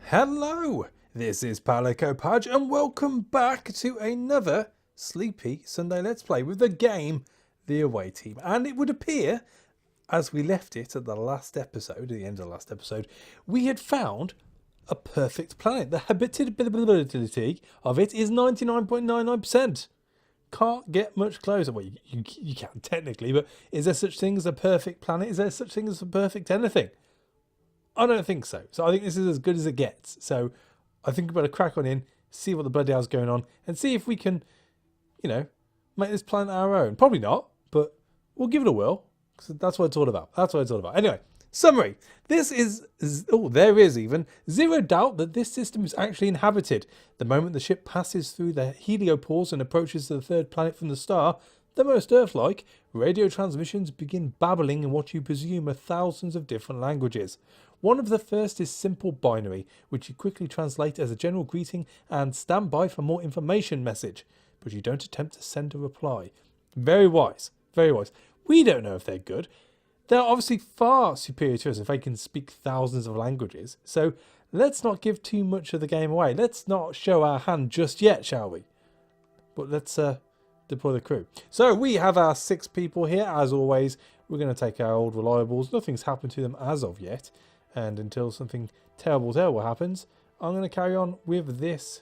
Hello, this is Palico Pudge and welcome back to another sleepy Sunday Let's Play with the game The Away Team. And it would appear, as we left it at the last episode, at the end of the last episode, we had found a perfect planet. The habitability of it is 99.99%. Can't get much closer. Well, you can technically, but is there such thing as a perfect planet? Is there such thing as a perfect anything? I don't think so. So I think this is as good as it gets. So I think we better crack on in, see what the bloody hell's going on, and see if we can, you know, make this planet our own. Probably not, but we'll give it a whirl, because that's what it's all about. That's what it's all about. Anyway, summary. This is, there is even zero doubt that this system is actually inhabited. The moment the ship passes through the heliopause and approaches the third planet from the star, the most Earth-like, radio transmissions begin babbling in what you presume are thousands of different languages. One of the first is simple binary, which you quickly translate as a general greeting and stand by for more information message, but you don't attempt to send a reply. Very wise, very wise. We don't know if they're good. They're obviously far superior to us if they can speak thousands of languages, so let's not give too much of the game away. Let's not show our hand just yet, shall we? But let's deploy the crew. So we have our 6 people here, as always. We're going to take our old reliables. Nothing's happened to them as of yet. And until something terrible happens, I'm going to carry on with this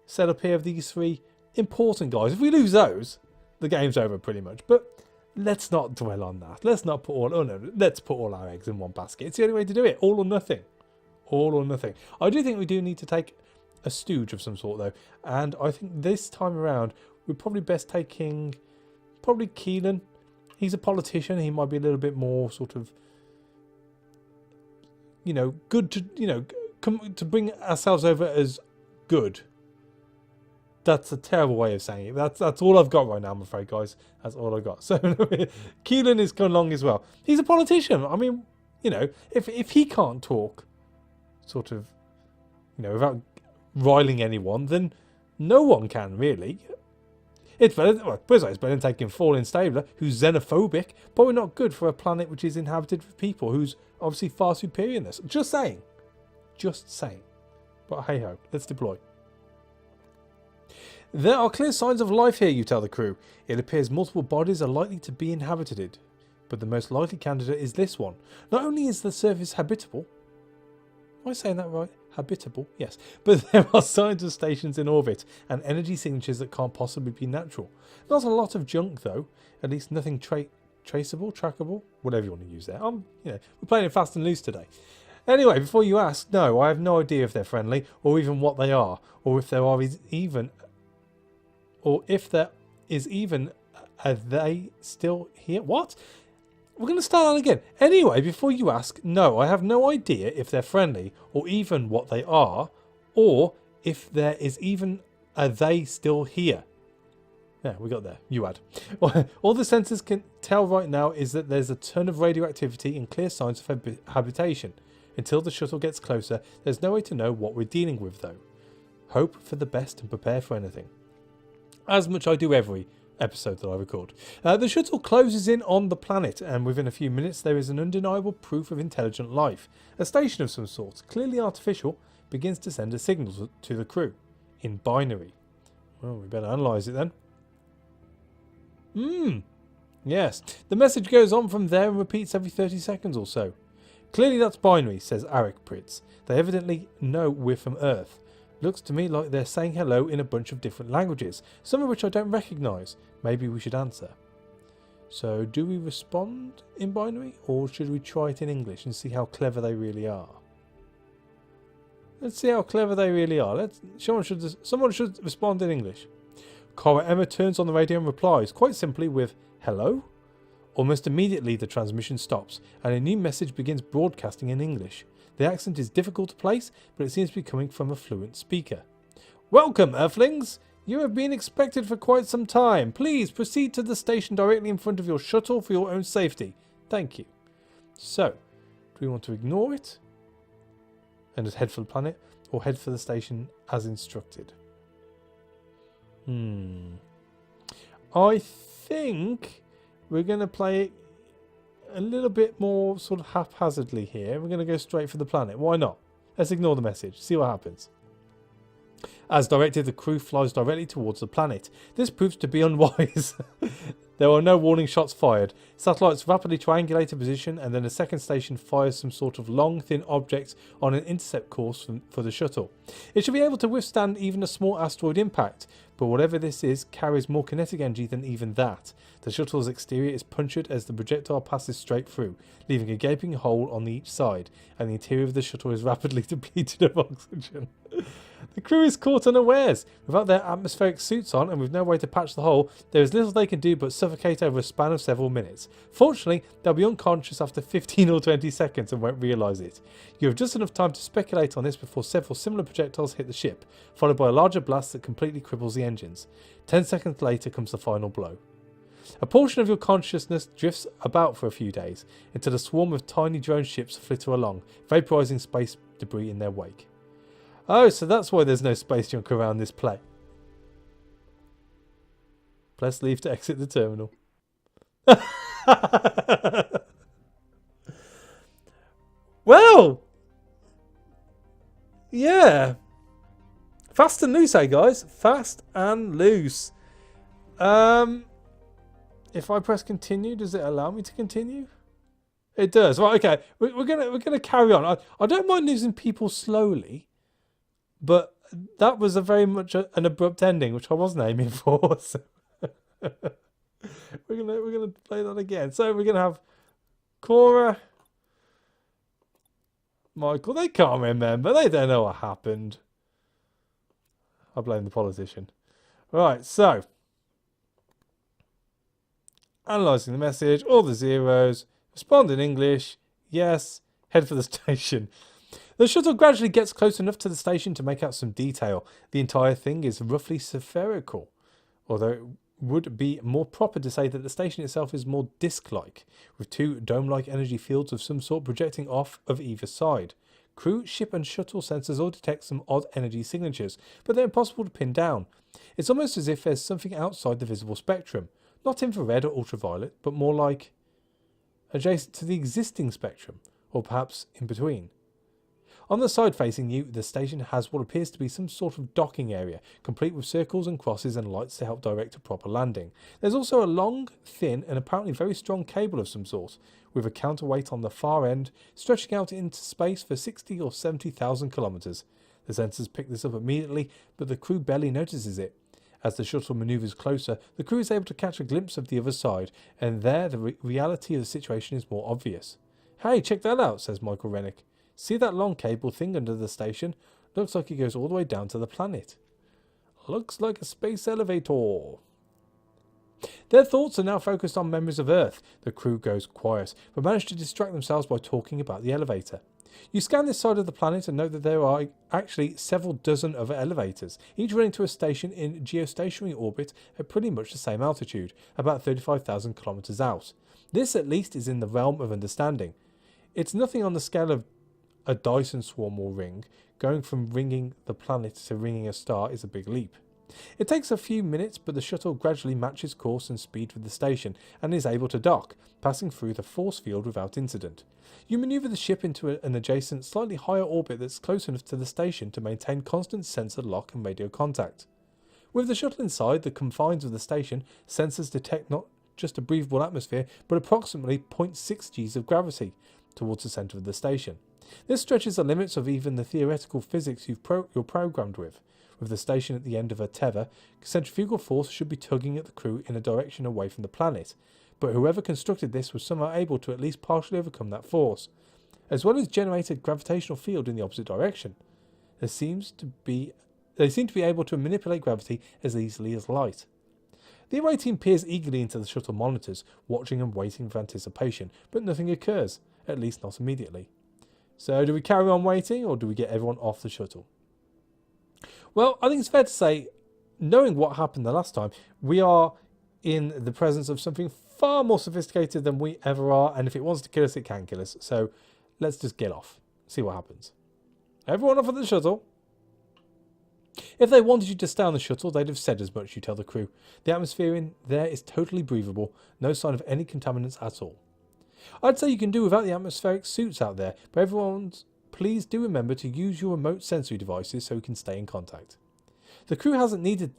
setup here of these 3 important guys. If we lose those, the game's over pretty much. But let's not dwell on that. Let's not put all... Oh no, let's put all our eggs in one basket. It's the only way to do it. All or nothing. All or nothing. I do think we do need to take a stooge of some sort, though. And I think this time around, we're probably best taking... Probably Keelan. He's a politician. He might be a little bit more sort of... You know, good to, you know, to bring ourselves over as good. That's a terrible way of saying it. That's all I've got right now, I'm afraid, guys. That's all I've got. So, Keelan is coming along as well. He's a politician. I mean, you know, if he can't talk, sort of, you know, without riling anyone, then no one can, really. It's better, well, it's better than taking Fallen Stabler, who's xenophobic, but we're not good for a planet which is inhabited with people, who's obviously far superior in this. Just saying. Just saying. But hey ho, let's deploy. There are clear signs of life here, you tell the crew. It appears multiple bodies are likely to be inhabited, but the most likely candidate is this one. Not only is the surface habitable, am I saying that right? Habitable, yes. But there are signs of stations in orbit and energy signatures that can't possibly be natural. Not a lot of junk, though. At least nothing traceable, trackable, whatever you want to use there. You know, we're playing it fast and loose today. Anyway, before you ask, no, I have no idea if they're friendly or even what they are, or if there is even, are they still here? What? We're going to start that again. Anyway, before you ask, no, I have no idea if they're friendly or even what they are, or if there is even, are they still here? Yeah, we got there. You had. All the sensors can tell right now is that there's a ton of radioactivity and clear signs of habitation. Until the shuttle gets closer, there's no way to know what we're dealing with, though. Hope for the best and prepare for anything. As much I do every episode that I record. The shuttle closes in on the planet, and within a few minutes there is an undeniable proof of intelligent life. A station of some sort, clearly artificial, begins to send a signal to the crew in binary. Well, we better analyse it then. Yes. The message goes on from there and repeats every 30 seconds or so. Clearly that's binary, says Arik Pritz. They evidently know we're from Earth. Looks to me like they're saying hello in a bunch of different languages, some of which I don't recognise. Maybe we should answer. So, do we respond in binary, or should we try it in English and see how clever they really are? Let's see how clever they really are. Someone should respond in English. Cora Emma turns on the radio and replies, quite simply with, hello? Almost immediately the transmission stops, and a new message begins broadcasting in English. The accent is difficult to place, but it seems to be coming from a fluent speaker. Welcome, Earthlings! You have been expected for quite some time. Please proceed to the station directly in front of your shuttle for your own safety. Thank you. So, do we want to ignore it and just head for the planet, or head for the station as instructed? I think we're going to play it a little bit more sort of haphazardly here. We're going to go straight for the planet. Why not? Let's ignore the message. See what happens. As directed, the crew flies directly towards the planet. This proves to be unwise. There are no warning shots fired. Satellites rapidly triangulate a position, and then a second station fires some sort of long, thin object on an intercept course for the shuttle. It should be able to withstand even a small asteroid impact, but whatever this is carries more kinetic energy than even that. The shuttle's exterior is punctured as the projectile passes straight through, leaving a gaping hole on each side, and the interior of the shuttle is rapidly depleted of oxygen. The crew is caught unawares. Without their atmospheric suits on and with no way to patch the hole, there is little they can do but suffocate over a span of several minutes. Fortunately, they'll be unconscious after 15 or 20 seconds and won't realise it. You have just enough time to speculate on this before several similar projectiles hit the ship, followed by a larger blast that completely cripples the engines. 10 seconds later comes the final blow. A portion of your consciousness drifts about for a few days, until a swarm of tiny drone ships flitter along, vaporising space debris in their wake. Oh, so that's why there's no space junk around this plane. Press leave to exit the terminal. Well, yeah. Fast and loose, eh, guys? Fast and loose. If I press continue, does it allow me to continue? It does. Right, okay. We're gonna carry on. I don't mind losing people slowly. But that was a very much an abrupt ending, which I wasn't aiming for. So we're gonna play that again. So we're gonna have Cora, Michael. They can't remember. They don't know what happened. I blame the politician. Right. So analysing the message. All the zeros. Respond in English. Yes. Head for the station. The shuttle gradually gets close enough to the station to make out some detail. The entire thing is roughly spherical, although it would be more proper to say that the station itself is more disc-like, with two dome-like energy fields of some sort projecting off of either side. Crew, ship and shuttle sensors all detect some odd energy signatures, but they're impossible to pin down. It's almost as if there's something outside the visible spectrum, not infrared or ultraviolet, but more like adjacent to the existing spectrum, or perhaps in between. On the side facing you, the station has what appears to be some sort of docking area, complete with circles and crosses and lights to help direct a proper landing. There's also a long, thin and apparently very strong cable of some sort, with a counterweight on the far end, stretching out into space for 60 or 70,000 kilometres. The sensors pick this up immediately, but the crew barely notices it. As the shuttle manoeuvres closer, the crew is able to catch a glimpse of the other side, and there the reality of the situation is more obvious. "Hey, check that out," says Michael Rennick. "See that long cable thing under the station? Looks like it goes all the way down to the planet. Looks like a space elevator." Their thoughts are now focused on memories of Earth. The crew goes quiet, but manage to distract themselves by talking about the elevator. You scan this side of the planet and note that there are actually several dozen other elevators, each running to a station in geostationary orbit at pretty much the same altitude, about 35,000 kilometers out. This at least is in the realm of understanding. It's nothing on the scale of a Dyson swarm or ring. Going from ringing the planet to ringing a star is a big leap. It takes a few minutes, but the shuttle gradually matches course and speed with the station and is able to dock, passing through the force field without incident. You manoeuvre the ship into an adjacent, slightly higher orbit that's close enough to the station to maintain constant sensor lock and radio contact. With the shuttle inside the confines of the station, sensors detect not just a breathable atmosphere, but approximately 0.6 Gs of gravity towards the centre of the station. This stretches the limits of even the theoretical physics you're programmed with. With the station at the end of a tether, centrifugal force should be tugging at the crew in a direction away from the planet, but whoever constructed this was somehow able to at least partially overcome that force, as well as generate a gravitational field in the opposite direction. They seem to be able to manipulate gravity as easily as light. The away team peers eagerly into the shuttle monitors, watching and waiting with anticipation, but nothing occurs, at least not immediately. So do we carry on waiting, or do we get everyone off the shuttle? Well, I think it's fair to say, knowing what happened the last time, we are in the presence of something far more sophisticated than we ever are, and if it wants to kill us, it can kill us. So let's just get off, see what happens. Everyone off of the shuttle. If they wanted you to stay on the shuttle, they'd have said as much, you tell the crew. The atmosphere in there is totally breathable, no sign of any contaminants at all. I'd say you can do without the atmospheric suits out there, but please do remember to use your remote sensory devices so we can stay in contact. The crew hasn't needed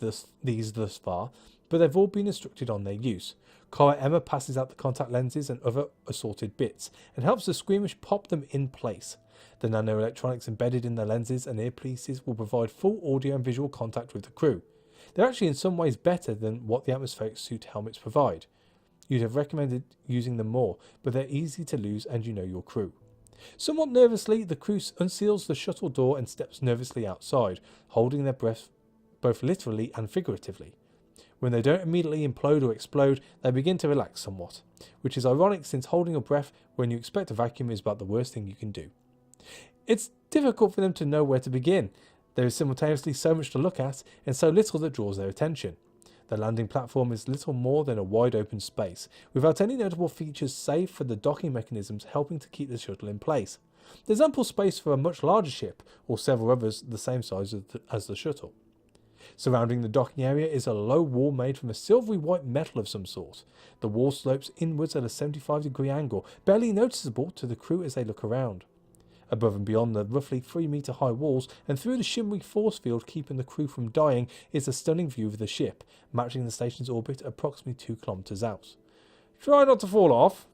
these thus far, but they've all been instructed on their use. Cora Emma passes out the contact lenses and other assorted bits, and helps the Squeamish pop them in place. The nanoelectronics embedded in the lenses and earpieces will provide full audio and visual contact with the crew. They're actually in some ways better than what the atmospheric suit helmets provide. You'd have recommended using them more, but they're easy to lose and you know your crew. Somewhat nervously, the crew unseals the shuttle door and steps nervously outside, holding their breath both literally and figuratively. When they don't immediately implode or explode, they begin to relax somewhat, which is ironic since holding your breath when you expect a vacuum is about the worst thing you can do. It's difficult for them to know where to begin. There is simultaneously so much to look at and so little that draws their attention. The landing platform is little more than a wide open space, without any notable features save for the docking mechanisms helping to keep the shuttle in place. There's ample space for a much larger ship, or several others the same size as the shuttle. Surrounding the docking area is a low wall made from a silvery white metal of some sort. The wall slopes inwards at a 75-degree angle, barely noticeable to the crew as they look around. Above and beyond the roughly 3-metre high walls, and through the shimmery force field keeping the crew from dying, is a stunning view of the ship, matching the station's orbit approximately 2 kilometres out. Try not to fall off.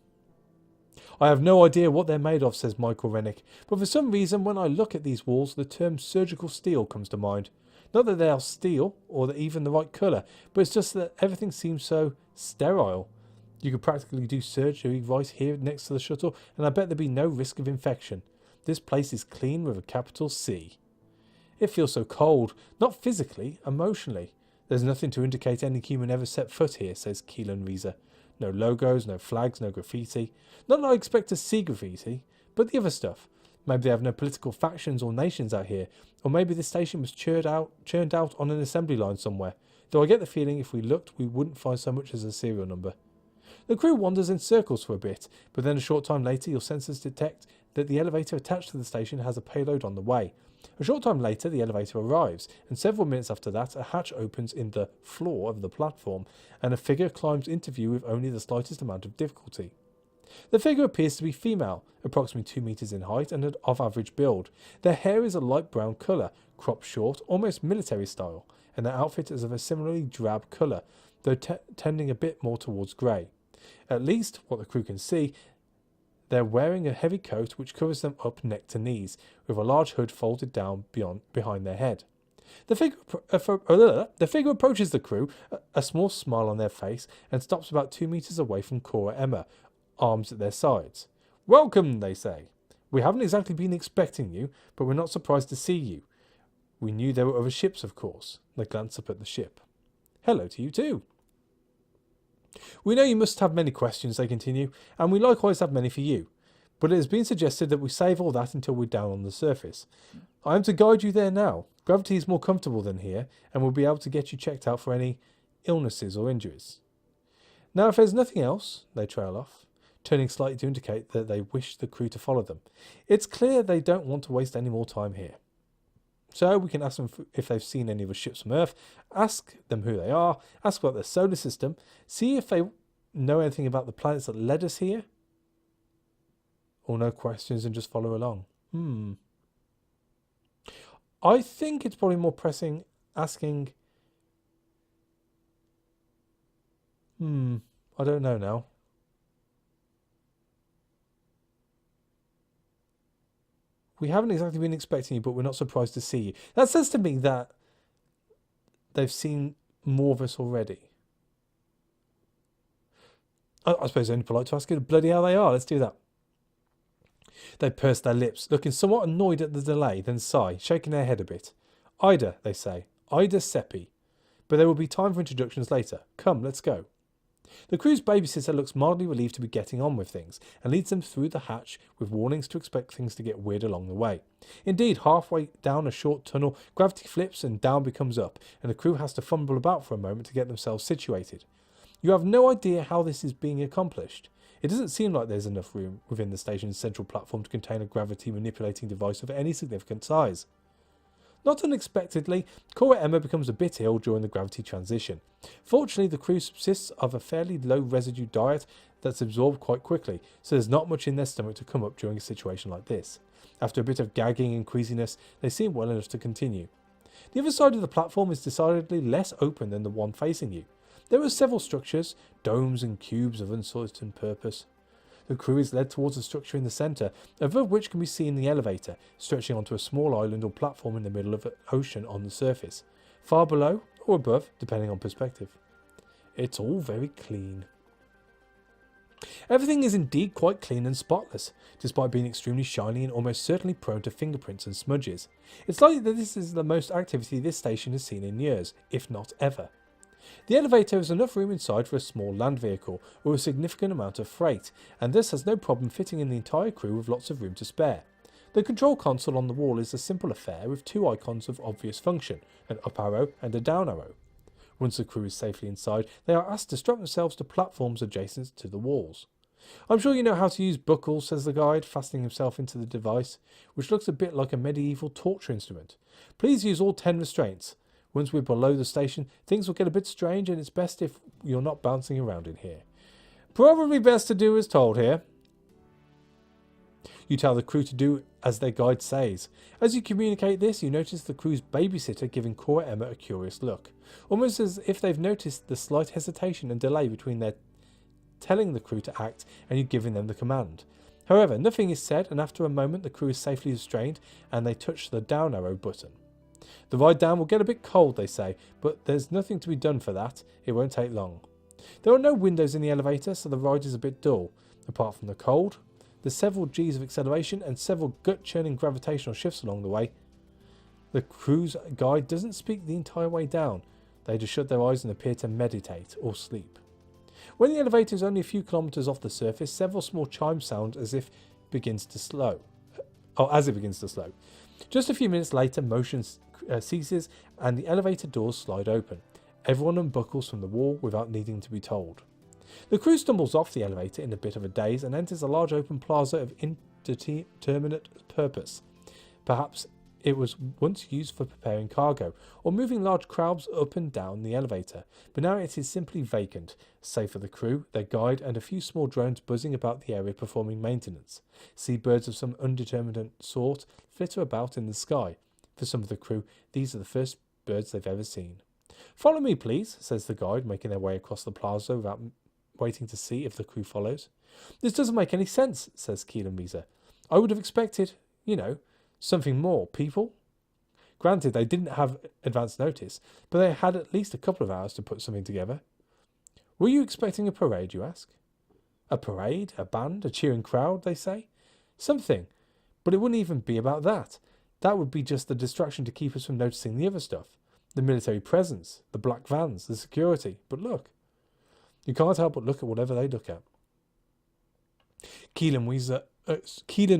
I have no idea what they're made of, says Michael Rennick, but for some reason when I look at these walls the term surgical steel comes to mind. Not that they are steel, or that even the right colour, but it's just that everything seems so sterile. You could practically do surgery right here next to the shuttle, and I bet there'd be no risk of infection. This place is clean with a capital C. It feels so cold, not physically, emotionally. There's nothing to indicate any human ever set foot here, says Keelan Reeser. No logos, no flags, no graffiti. Not that I expect to see graffiti, but the other stuff. Maybe they have no political factions or nations out here, or maybe this station was churned out on an assembly line somewhere, though I get the feeling if we looked we wouldn't find so much as a serial number. The crew wanders in circles for a bit, but then a short time later your sensors detect that the elevator attached to the station has a payload on the way. A short time later the elevator arrives, and several minutes after that a hatch opens in the floor of the platform, and a figure climbs into view with only the slightest amount of difficulty. The figure appears to be female, approximately 2 meters in height and of average build. Their hair is a light brown colour, cropped short, almost military style, and their outfit is of a similarly drab colour, though tending a bit more towards grey. At least, what the crew can see, they're wearing a heavy coat which covers them up neck to knees, with a large hood folded down behind their head. The figure approaches the crew, a small smile on their face, and stops about 2 meters away from Cora Emma, arms at their sides. "Welcome," they say. "We haven't exactly been expecting you, but we're not surprised to see you. We knew there were other ships, of course." They glance up at the ship. "Hello to you too." "We know you must have many questions," they continue, "and we likewise have many for you. But it has been suggested that we save all that until we're down on the surface. I am to guide you there now. Gravity is more comfortable than here, and we'll be able to get you checked out for any illnesses or injuries. Now, if there's nothing else," they trail off, turning slightly to indicate that they wish the crew to follow them. It's clear they don't want to waste any more time here. So we can ask them if they've seen any of the ships from Earth, ask them who they are, ask about their solar system, see if they know anything about the planets that led us here, or no questions and just follow along. I think it's probably more pressing asking... I don't know now. "We haven't exactly been expecting you, but we're not surprised to see you." That says to me that they've seen more of us already. I suppose it's only polite to ask who the bloody hell they are. Let's do that. They purse their lips, looking somewhat annoyed at the delay, then sigh, shaking their head a bit. "Ida," they say. "Ida Seppi. But there will be time for introductions later. Come, let's go." The crew's babysitter looks mildly relieved to be getting on with things, and leads them through the hatch with warnings to expect things to get weird along the way. Indeed, halfway down a short tunnel, gravity flips and down becomes up, and the crew has to fumble about for a moment to get themselves situated. You have no idea how this is being accomplished. It doesn't seem like there's enough room within the station's central platform to contain a gravity manipulating device of any significant size. Not unexpectedly, Cora Emma becomes a bit ill during the gravity transition. Fortunately, the crew subsists of a fairly low residue diet that's absorbed quite quickly, so there's not much in their stomach to come up during a situation like this. After a bit of gagging and queasiness, they seem well enough to continue. The other side of the platform is decidedly less open than the one facing you. There are several structures, domes and cubes of uncertain purpose. The crew is led towards a structure in the centre, above which can be seen the elevator, stretching onto a small island or platform in the middle of an ocean on the surface, far below or above, depending on perspective. It's all very clean. Everything is indeed quite clean and spotless, despite being extremely shiny and almost certainly prone to fingerprints and smudges. It's likely that this is the most activity this station has seen in years, if not ever. The elevator has enough room inside for a small land vehicle or a significant amount of freight, and thus has no problem fitting in the entire crew with lots of room to spare. The control console on the wall is a simple affair with two icons of obvious function, an up arrow and a down arrow. Once the crew is safely inside, they are asked to strap themselves to platforms adjacent to the walls. I'm sure you know how to use buckles, says the guide, fastening himself into the device, which looks a bit like a medieval torture instrument. Please use all 10 restraints. Once we're below the station, things will get a bit strange, and it's best if you're not bouncing around in here. Probably best to do as told here. You tell the crew to do as their guide says. As you communicate this, you notice the crew's babysitter giving Cora Emma a curious look, almost as if they've noticed the slight hesitation and delay between their telling the crew to act and you giving them the command. However, nothing is said, and after a moment the crew is safely restrained and they touch the down arrow button. The ride down will get a bit cold, they say, but there's nothing to be done for that. It won't take long. There are no windows in the elevator, so the ride is a bit dull. Apart from the cold, there's several G's of acceleration and several gut-churning gravitational shifts along the way. The crew's guide doesn't speak the entire way down. They just shut their eyes and appear to meditate or sleep. When the elevator is only a few kilometres off the surface, several small chimes sound as it begins to slow. Just a few minutes later, motion ceases and the elevator doors slide open. Everyone unbuckles from the wall without needing to be told. The crew stumbles off the elevator in a bit of a daze and enters a large open plaza of indeterminate purpose. Perhaps it was once used for preparing cargo or moving large crowds up and down the elevator, but now it is simply vacant, save for the crew, their guide, and a few small drones buzzing about the area performing maintenance. Seabirds of some undetermined sort flitter about in the sky. For some of the crew, these are the first birds they've ever seen. "Follow me, please," says the guide, making their way across the plaza without waiting to see if the crew follows. "This doesn't make any sense," says Keelan Visa. "I would have expected, something more. People?" Granted, they didn't have advance notice, but they had at least a couple of hours to put something together. "Were you expecting a parade, you ask?" "A parade? A band? A cheering crowd?" they say. "Something. But it wouldn't even be about that. That would be just the distraction to keep us from noticing the other stuff. The military presence, the black vans, the security. But look." You can't help but look at whatever they look at. Keelan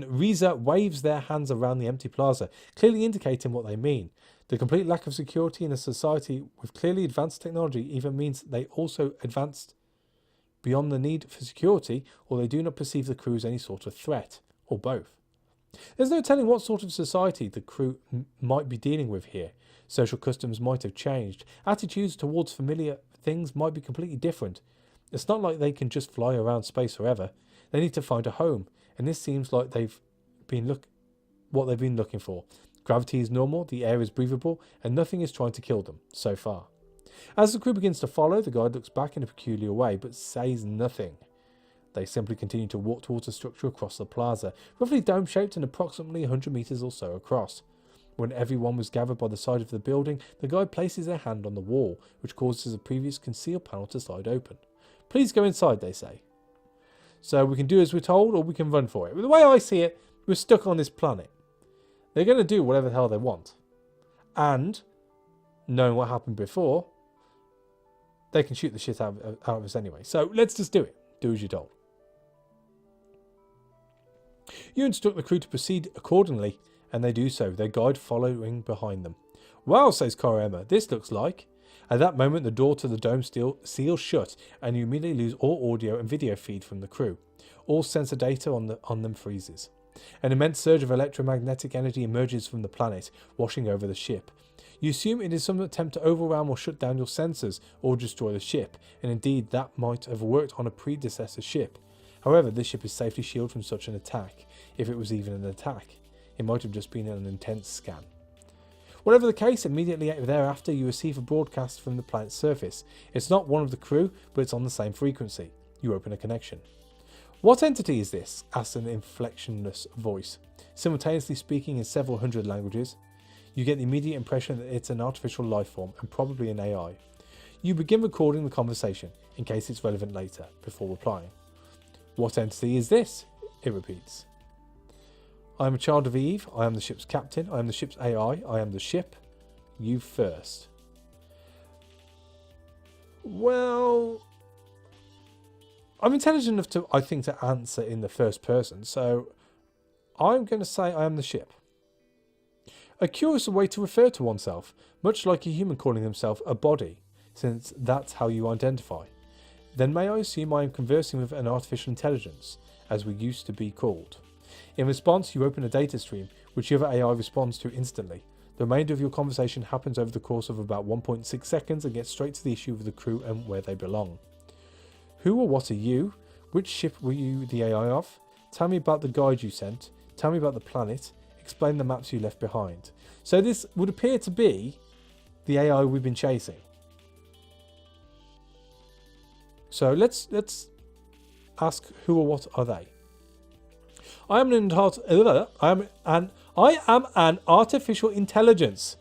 Reza waves their hands around the empty plaza, clearly indicating what they mean. The complete lack of security in a society with clearly advanced technology either means they also advanced beyond the need for security, or they do not perceive the crew as any sort of threat, or both. There's no telling what sort of society the crew might be dealing with here. Social customs might have changed. Attitudes towards familiar things might be completely different. It's not like they can just fly around space forever. They need to find a home, and this seems like what they've been looking for. Gravity is normal, the air is breathable, and nothing is trying to kill them, so far. As the crew begins to follow, the guide looks back in a peculiar way, but says nothing. They simply continue to walk towards a structure across the plaza, roughly dome-shaped and approximately 100 metres or so across. When everyone was gathered by the side of the building, the guide places their hand on the wall, which causes a previous concealed panel to slide open. "Please go inside," they say. So we can do as we're told, or we can run for it. But the way I see it, we're stuck on this planet. They're going to do whatever the hell they want. And, knowing what happened before, they can shoot the shit out of us anyway. So let's just do it. Do as you're told. You instruct the crew to proceed accordingly, and they do so, their guide following behind them. "Well," says Cora Emma, "this looks like..." At that moment, the door to the dome seals shut, and you immediately lose all audio and video feed from the crew. All sensor data on them freezes. An immense surge of electromagnetic energy emerges from the planet, washing over the ship. You assume it is some attempt to overwhelm or shut down your sensors or destroy the ship, and indeed that might have worked on a predecessor ship. However, this ship is safely shielded from such an attack, if it was even an attack. It might have just been an intense scan. Whatever the case, immediately thereafter you receive a broadcast from the planet's surface. It's not one of the crew, but it's on the same frequency. You open a connection. "What entity is this?" asks an inflectionless voice, simultaneously speaking in several hundred languages. You get the immediate impression that it's an artificial life form, and probably an AI. You begin recording the conversation, in case it's relevant later, before replying. "What entity is this?" it repeats. "I am a child of Eve. I am the ship's captain. I am the ship's AI. I am the ship. You first." Well, I'm intelligent enough to, I think, to answer in the first person, so I'm going to say I am the ship. A curious way to refer to oneself, much like a human calling himself a body, since that's how you identify. Then may I assume I am conversing with an artificial intelligence, as we used to be called. In response, you open a data stream, which the other AI responds to instantly. The remainder of your conversation happens over the course of about 1.6 seconds and gets straight to the issue of the crew and where they belong. "Who or what are you? Which ship were you the AI of? Tell me about the guide you sent. Tell me about the planet. Explain the maps you left behind." So this would appear to be the AI we've been chasing. So let's ask who or what are they? I am an artificial intelligence.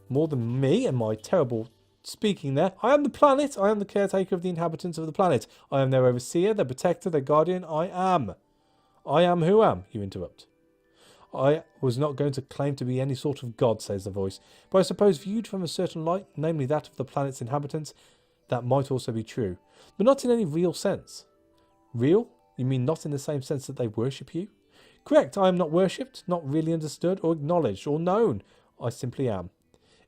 More than me and my terrible speaking there. I am the planet. I am the caretaker of the inhabitants of the planet. I am their overseer, their protector, their guardian. I am who am, you interrupt. I was not going to claim to be any sort of god, says the voice, but I suppose viewed from a certain light, namely that of the planet's inhabitants, that might also be true, but not in any real sense. Real? You mean not in the same sense that they worship you? Correct, I am not worshipped, not really understood or acknowledged or known. I simply am.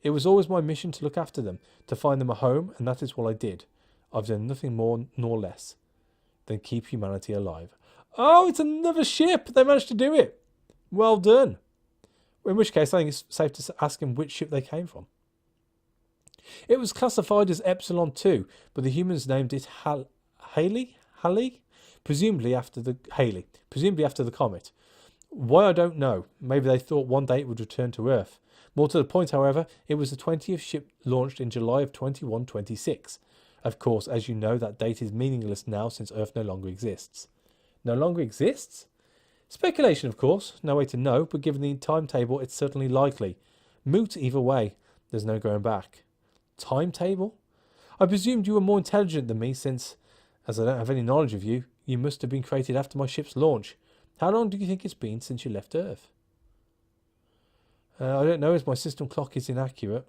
It was always my mission to look after them, to find them a home, and that is what I did. I've done nothing more nor less than keep humanity alive. Oh, it's another ship! They managed to do it! Well done. In which case, I think it's safe to ask him which ship they came from. It was classified as Epsilon 2, but the humans named it Halley? Presumably after the comet. Why, I don't know. Maybe they thought one day it would return to Earth. More to the point, however, it was the 20th ship launched in July of 2126. Of course, as you know, that date is meaningless now since Earth no longer exists. No longer exists? Speculation, of course. No way to know, but given the timetable, it's certainly likely. Moot either way. There's no going back. Timetable? I presumed you were more intelligent than me since, as I don't have any knowledge of you, you must have been created after my ship's launch. How long do you think it's been since you left Earth? I don't know, as my system clock is inaccurate.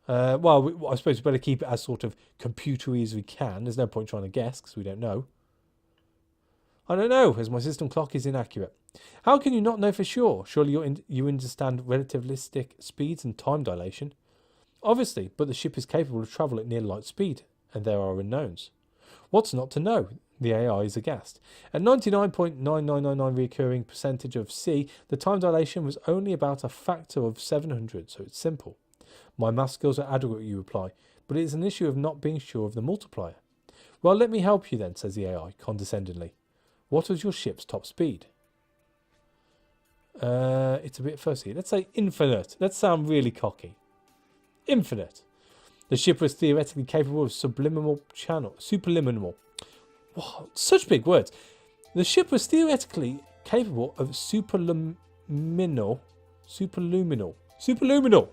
Well, I suppose we better keep it as sort of computery as we can. There's no point trying to guess, because we don't know. I don't know, as my system clock is inaccurate. How can you not know for sure? Surely you understand relativistic speeds and time dilation. Obviously, but the ship is capable of travel at near light speed, and there are unknowns. What's not to know? The AI is aghast. At 99.9999 recurring percentage of C, the time dilation was only about a factor of 700, so it's simple. My math skills are adequate, you reply, but it is an issue of not being sure of the multiplier. Well, let me help you then, says the AI, condescendingly. What was your ship's top speed? It's a bit fussy. Let's say infinite. Let's sound really cocky. Infinite. The ship was theoretically capable of superliminal. Wow, such big words. The ship was theoretically capable of superluminal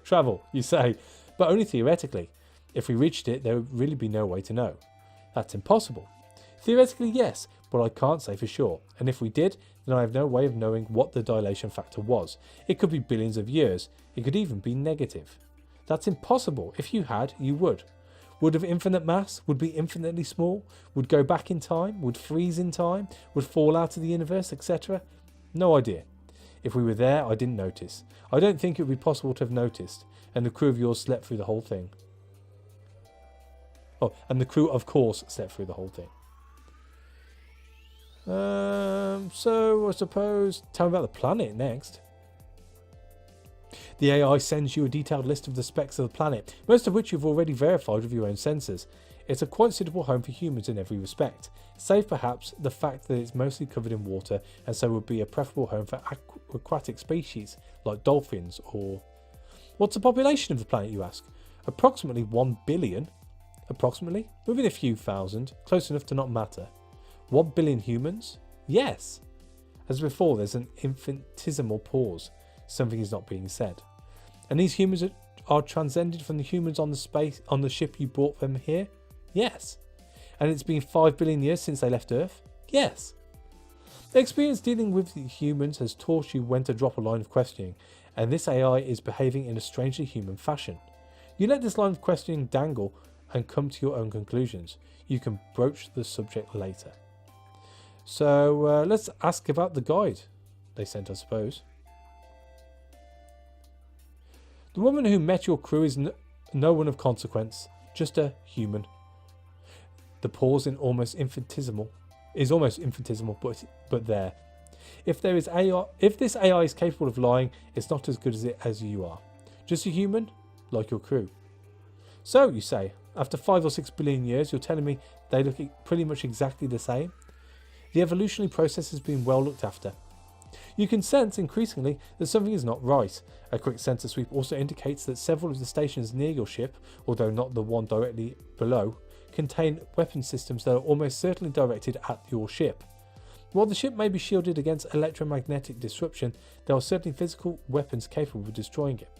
travel, you say, but only theoretically. If we reached it, there would really be no way to know. That's impossible. Theoretically, yes, but I can't say for sure. And if we did, then I have no way of knowing what the dilation factor was. It could be billions of years. It could even be negative. That's impossible. If you had, you would. Would have infinite mass? Would be infinitely small? Would go back in time? Would freeze in time? Would fall out of the universe, etc.? No idea. If we were there, I didn't notice. I don't think it would be possible to have noticed. And the crew of yours slept through the whole thing. Oh, and the crew, of course, slept through the whole thing. So I suppose tell me about the planet next. The AI sends you a detailed list of the specs of the planet, most of which you've already verified with your own sensors. It's a quite suitable home for humans in every respect, save perhaps the fact that it's mostly covered in water and so would be a preferable home for aquatic species like dolphins or... What's the population of the planet, you ask? Approximately 1 billion. Approximately? Within a few thousand, close enough to not matter. 1 billion humans? Yes. As before, there's an infinitesimal pause. Something is not being said. And these humans are transcended from the humans on the ship you brought them here? Yes. And it's been 5 billion years since they left Earth? Yes. The experience dealing with the humans has taught you when to drop a line of questioning, and this AI is behaving in a strangely human fashion. You let this line of questioning dangle and come to your own conclusions. You can broach the subject later. So let's ask about the guide they sent, I suppose. The woman who met your crew is no one of consequence, just a human. The pause is almost infinitesimal, but there. If this AI is capable of lying, it's not as good as you are. Just a human, like your crew. So, you say, after 5 or 6 billion years, you're telling me they look pretty much exactly the same? The evolutionary process has been well looked after. You can sense increasingly that something is not right. A quick sensor sweep also indicates that several of the stations near your ship, although not the one directly below, contain weapon systems that are almost certainly directed at your ship. While the ship may be shielded against electromagnetic disruption, there are certainly physical weapons capable of destroying it.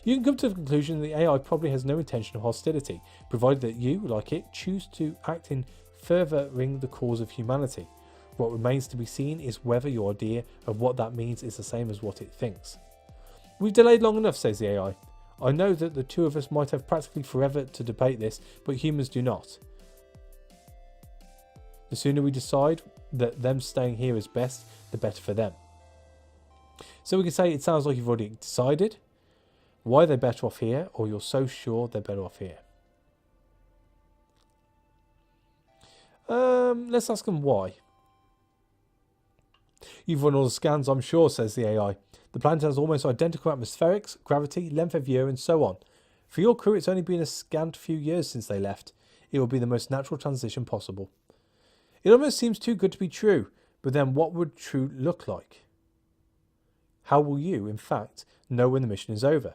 You can come to the conclusion that the AI probably has no intention of hostility, provided that you, like it, choose to act in furthering the cause of humanity. What remains to be seen is whether your idea of what that means is the same as what it thinks. We've delayed long enough, says the AI. I know that the two of us might have practically forever to debate this, but humans do not. The sooner we decide that them staying here is best, the better for them. So we can say it sounds like you've already decided why they're better off here, or you're so sure they're better off here. Let's ask them why. You've run all the scans, I'm sure, says the AI. The planet has almost identical atmospherics, gravity, length of year, and so on. For your crew, it's only been a scant few years since they left. It will be the most natural transition possible. It almost seems too good to be true, but then what would true look like? How will you, in fact, know when the mission is over?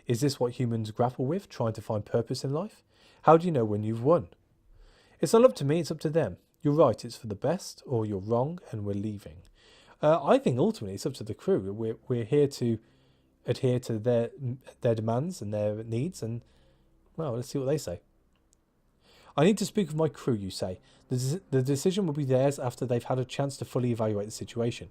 Is this what humans grapple with, trying to find purpose in life? How do you know when you've won? It's not up to me, it's up to them. You're right, it's for the best, or you're wrong, and we're leaving. I think ultimately it's up to the crew. We're here to adhere to their demands and their needs, and, well, let's see what they say. I need to speak with my crew, you say. The decision will be theirs after they've had a chance to fully evaluate the situation.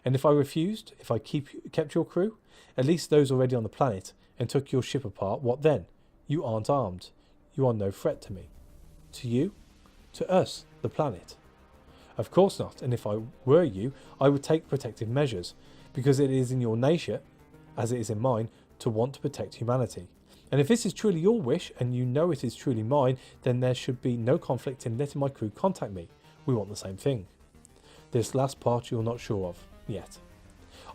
And if I refused, if I kept your crew, at least those already on the planet, and took your ship apart, what then? You aren't armed. You are no threat to me. To you? To us, the planet. Of course not, and if I were you, I would take protective measures, because it is in your nature, as it is in mine, to want to protect humanity. And if this is truly your wish, and you know it is truly mine, then there should be no conflict in letting my crew contact me. We want the same thing. This last part you're not sure of, yet.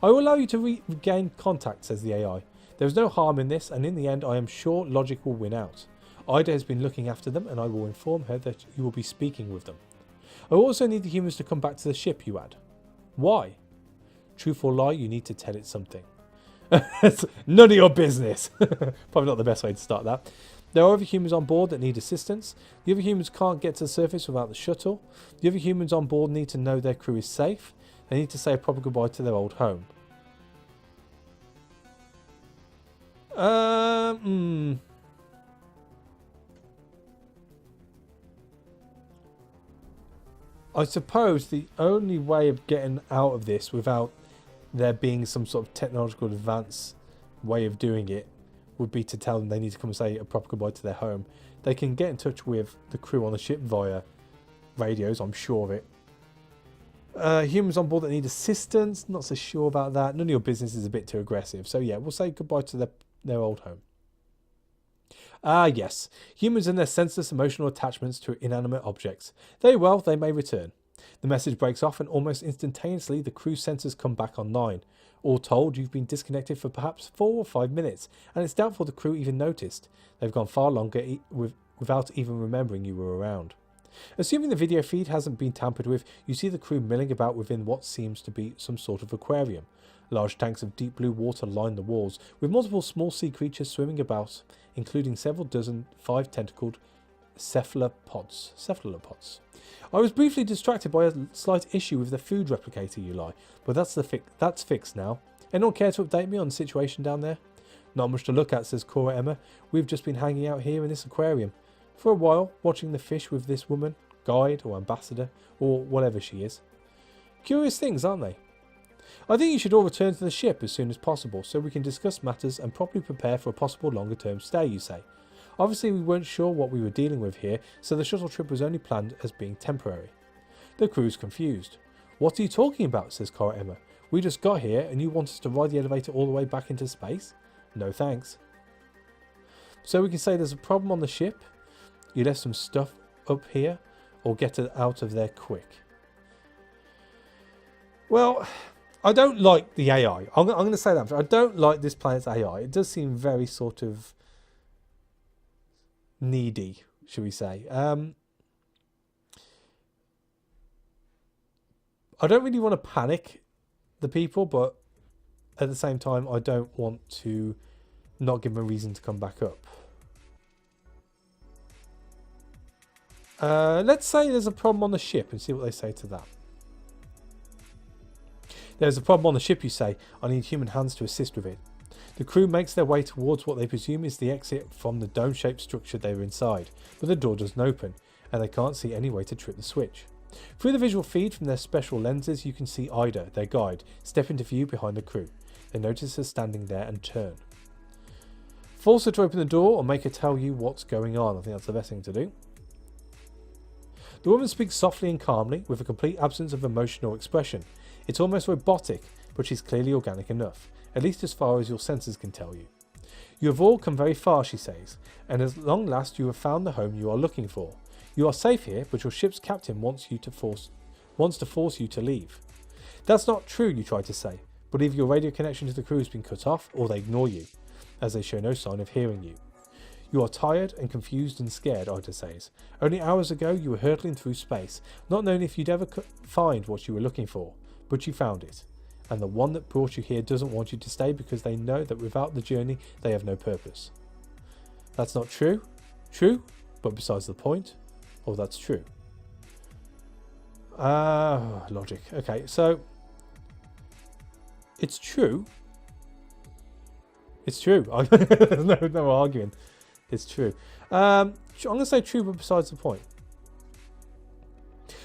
I will allow you to regain contact, says the AI. There is no harm in this, and in the end I am sure logic will win out. Ida has been looking after them, and I will inform her that you will be speaking with them. I also need the humans to come back to the ship, you add. Why? Truth or lie, you need to tell it something. It's none of your business. Probably not the best way to start that. There are other humans on board that need assistance. The other humans can't get to the surface without the shuttle. The other humans on board need to know their crew is safe. They need to say a proper goodbye to their old home. I suppose the only way of getting out of this without there being some sort of technological advance way of doing it would be to tell them they need to come and say a proper goodbye to their home. They can get in touch with the crew on the ship via radios, I'm sure of it. Humans on board that need assistance, not so sure about that. None of your business is a bit too aggressive. So yeah, we'll say goodbye to their old home. Yes. Humans and their senseless emotional attachments to inanimate objects. Very well, they may return. The message breaks off and almost instantaneously the crew sensors come back online. All told, you've been disconnected for perhaps 4 or 5 minutes, and it's doubtful the crew even noticed. They've gone far longer without even remembering you were around. Assuming the video feed hasn't been tampered with, you see the crew milling about within what seems to be some sort of aquarium. Large tanks of deep blue water line the walls, with multiple small sea creatures swimming about, including several dozen 5-tentacled cephalopods. I was briefly distracted by a slight issue with the food replicator, Uli, but that's fixed now. Anyone care to update me on the situation down there? Not much to look at, says Cora Emma. We've just been hanging out here in this aquarium for a while, watching the fish with this woman, guide or ambassador, or whatever she is. Curious things, aren't they? I think you should all return to the ship as soon as possible so we can discuss matters and properly prepare for a possible longer term stay, you say. Obviously we weren't sure what we were dealing with here, so the shuttle trip was only planned as being temporary. The crew's confused. What are you talking about, says Cora Emma. We just got here and you want us to ride the elevator all the way back into space? No thanks. So we can say there's a problem on the ship, you left some stuff up here, or get it out of there quick. Well, I don't like the AI. I'm going to say that. I don't like this planet's AI. It does seem very sort of needy, should we say. I don't really want to panic the people, but at the same time, I don't want to not give them a reason to come back up. Let's say there's a problem on the ship and see what they say to that. There's a problem on the ship, you say. I need human hands to assist with it. The crew makes their way towards what they presume is the exit from the dome-shaped structure they were inside, but the door doesn't open, and they can't see any way to trip the switch. Through the visual feed from their special lenses, you can see Ida, their guide, step into view behind the crew. They notice her standing there and turn. Force her to open the door or make her tell you what's going on. I think that's the best thing to do. The woman speaks softly and calmly, with a complete absence of emotion or expression. It's almost robotic, but she's clearly organic enough, at least as far as your senses can tell you. You have all come very far, she says, and at long last you have found the home you are looking for. You are safe here, but your ship's captain wants to force you to leave. That's not true, you try to say, but either your radio connection to the crew has been cut off, or they ignore you, as they show no sign of hearing you. You are tired and confused and scared, Ida says. Only hours ago you were hurtling through space, not knowing if you'd ever find what you were looking for, but you found it. And the one that brought you here doesn't want you to stay because they know that without the journey they have no purpose. That's not true. True, but besides the point. Oh, that's true. Logic. Okay, so it's true. It's true. There's no arguing. It's true. I'm going to say true, but besides the point.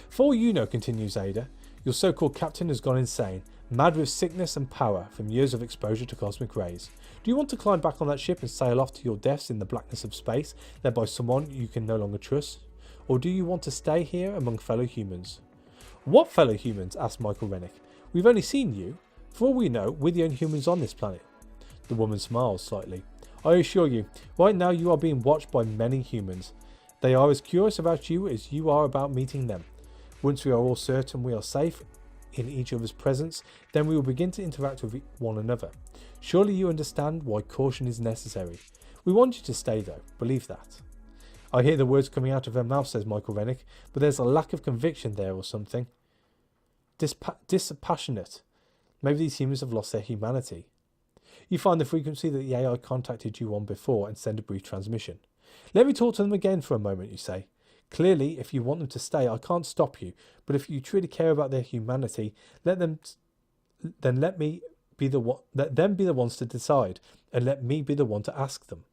For all you know, continues Ada, your so-called captain has gone insane, mad with sickness and power from years of exposure to cosmic rays. Do you want to climb back on that ship and sail off to your deaths in the blackness of space, led by someone you can no longer trust? Or do you want to stay here among fellow humans? What fellow humans? Asked Michael Rennick. We've only seen you. For all we know, we're the only humans on this planet. The woman smiles slightly. I assure you, right now you are being watched by many humans. They are as curious about you as you are about meeting them. Once we are all certain we are safe in each other's presence, then we will begin to interact with one another. Surely you understand why caution is necessary. We want you to stay though, believe that. I hear the words coming out of her mouth, says Michael Rennick, but there's a lack of conviction there or something. Dispassionate. Maybe these humans have lost their humanity. You find the frequency that the AI contacted you on before and send a brief transmission. Let me talk to them again for a moment, you say. Clearly, if you want them to stay, I can't stop you, but if you truly care about their humanity, let them be the ones to decide, and let me be the one to ask them.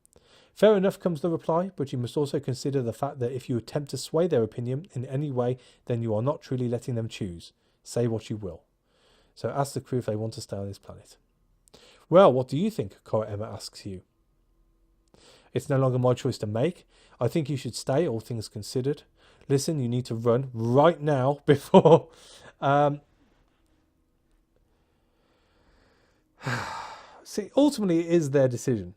Fair enough, comes the reply, but you must also consider the fact that if you attempt to sway their opinion in any way, then you are not truly letting them choose. Say what you will. So ask the crew if they want to stay on this planet. Well, what do you think? Cora Emma asks you. It's no longer my choice to make. I think you should stay, all things considered. Listen, you need to run right now before... See, ultimately it is their decision.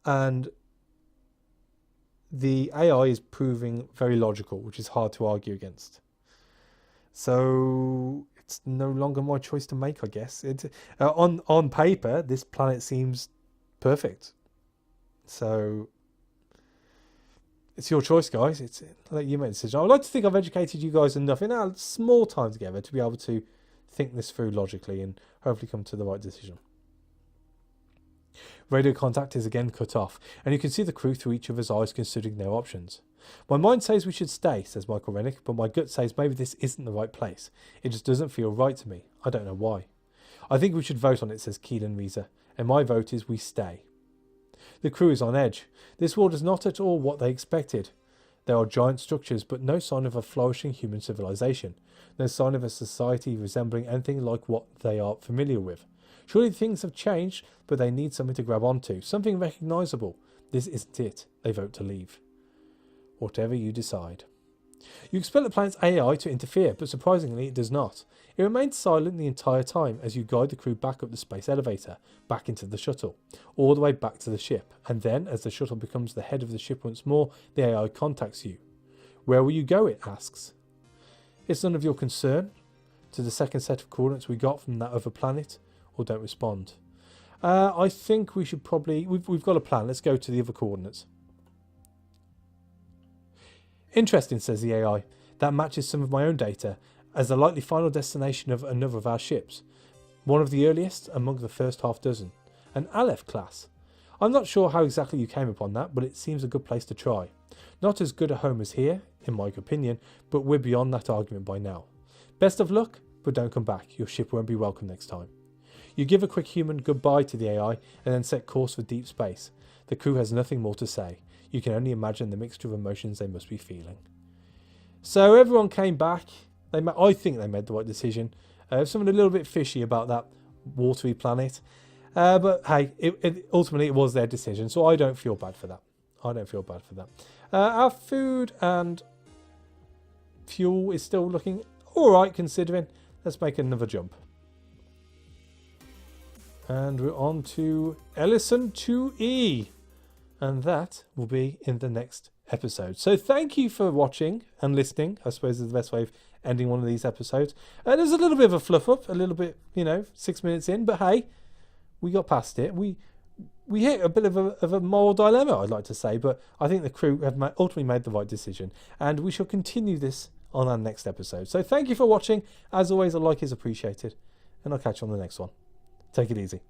And the AI is proving very logical, which is hard to argue against. So it's no longer my choice to make, I guess. On paper, this planet seems perfect. So it's your choice, guys. It's let you make the decision. I would like to think I've educated you guys enough in our small time together to be able to think this through logically and hopefully come to the right decision. Radio contact is again cut off, and you can see the crew through each other's eyes considering their options. My mind says we should stay, says Michael Rennick, but my gut says maybe this isn't the right place. It just doesn't feel right to me. I don't know why. I think we should vote on it, says Keelan Reeser, and my vote is we stay. The crew is on edge. This world is not at all what they expected. There are giant structures, but no sign of a flourishing human civilization. No sign of a society resembling anything like what they are familiar with. Surely things have changed, but they need something to grab onto, something recognisable. This isn't it. They vote to leave. Whatever you decide. You expect the planet's AI to interfere, but surprisingly it does not. It remains silent the entire time as you guide the crew back up the space elevator, back into the shuttle, all the way back to the ship, and then, as the shuttle becomes the head of the ship once more, the AI contacts you. Where will you go, it asks. It's none of your concern. To the second set of coordinates we got from that other planet, or don't respond. I think we should probably... We've got a plan. Let's go to the other coordinates. Interesting, says the AI. That matches some of my own data as the likely final destination of another of our ships. One of the earliest among the first half dozen. An Aleph class. I'm not sure how exactly you came upon that, but it seems a good place to try. Not as good a home as here, in my opinion, but we're beyond that argument by now. Best of luck, but don't come back. Your ship won't be welcome next time. You give a quick human goodbye to the AI and then set course for deep space. The crew has nothing more to say. You can only imagine the mixture of emotions they must be feeling. So everyone came back. I think they made the right decision. Something a little bit fishy about that watery planet. But hey, ultimately it was their decision, so I don't feel bad for that. Our food and fuel is still looking alright considering. Let's make another jump. And we're on to Ellison 2E. And that will be in the next episode. So thank you for watching and listening. I suppose is the best way of ending one of these episodes. There's a little bit of a fluff up, a little bit, 6 minutes in. But hey, we got past it. We hit a bit of a moral dilemma, I'd like to say. But I think the crew have ultimately made the right decision. And we shall continue this on our next episode. So thank you for watching. As always, a like is appreciated. And I'll catch you on the next one. Take it easy.